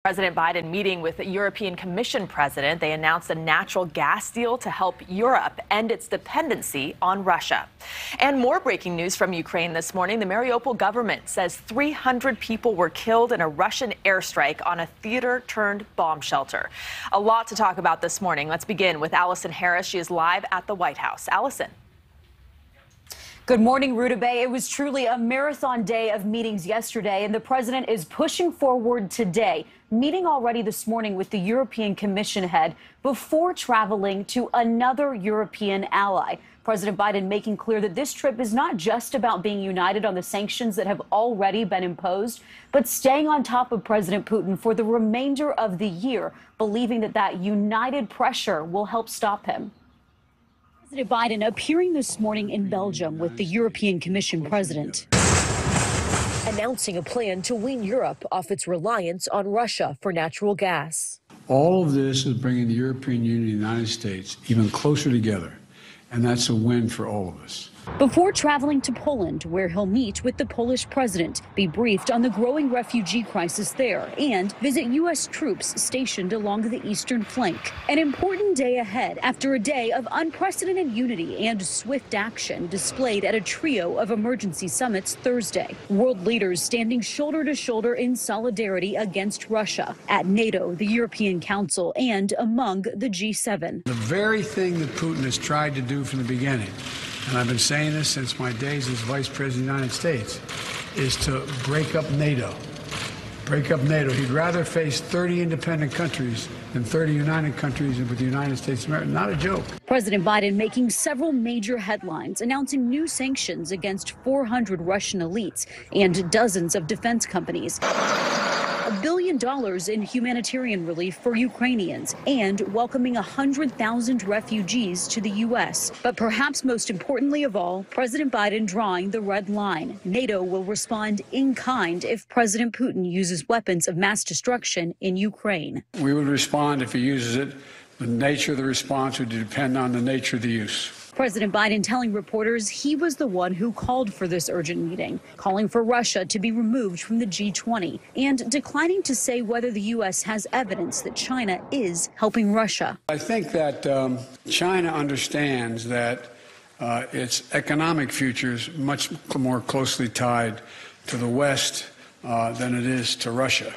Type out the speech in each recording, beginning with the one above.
President Biden meeting with the European Commission president. They announced a natural gas deal to help Europe end its dependency on Russia. And more breaking news from Ukraine this morning. The Mariupol government says 300 people were killed in a Russian airstrike on a theater-turned-bomb shelter. A lot to talk about this morning. Let's begin with Allison Harris. She is live at the White House. Allison. Good morning, Rutabaga. It was truly a marathon day of meetings yesterday, and the president is pushing forward today, meeting already this morning with the European Commission head before traveling to another European ally. President Biden making clear that this trip is not just about being united on the sanctions that have already been imposed, but staying on top of President Putin for the remainder of the year, believing that that united pressure will help stop him. President Biden appearing this morning in Belgium with the European Commission president, announcing a plan to wean Europe off its reliance on Russia for natural gas. All of this is bringing the European Union and the United States even closer together, and that's a win for all of us. Before traveling to Poland, where he'll meet with the Polish president, be briefed on the growing refugee crisis there, and visit U.S. troops stationed along the eastern flank. An important day ahead after a day of unprecedented unity and swift action displayed at a trio of emergency summits Thursday. World leaders standing shoulder to shoulder in solidarity against Russia at NATO, the European Council, and among the G7. The very thing that Putin has tried to do from the beginning, and I've been saying this since my days as Vice President of the United States, is to break up NATO. Break up NATO. He'd rather face 30 independent countries than 30 united countries with the United States of America. Not a joke. President Biden making several major headlines, announcing new sanctions against 400 Russian elites and dozens of defense companies. $1 billion in humanitarian relief for Ukrainians and welcoming 100,000 refugees to the U.S. But perhaps most importantly of all, President Biden drawing the red line. NATO will respond in kind if President Putin uses weapons of mass destruction in Ukraine. We would respond if he uses it. The nature of the response would depend on the nature of the use. President Biden telling reporters he was the one who called for this urgent meeting, calling for Russia to be removed from the G20, and declining to say whether the U.S. has evidence that China is helping Russia. I think that China understands that its economic future is much more closely tied to the West than it is to Russia.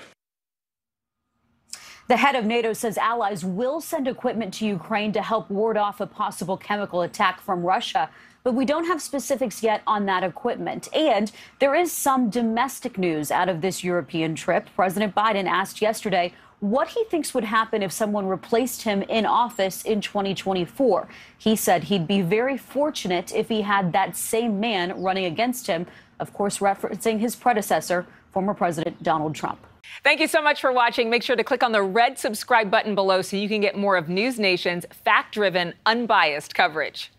The head of NATO says allies will send equipment to Ukraine to help ward off a possible chemical attack from Russia. But we don't have specifics yet on that equipment. And there is some domestic news out of this European trip. President Biden asked yesterday what he thinks would happen if someone replaced him in office in 2024. He said he'd be very fortunate if he had that same man running against him, of course, referencing his predecessor, former President Donald Trump. Thank you so much for watching. Make sure to click on the red subscribe button below so you can get more of NewsNation's fact-driven, unbiased coverage.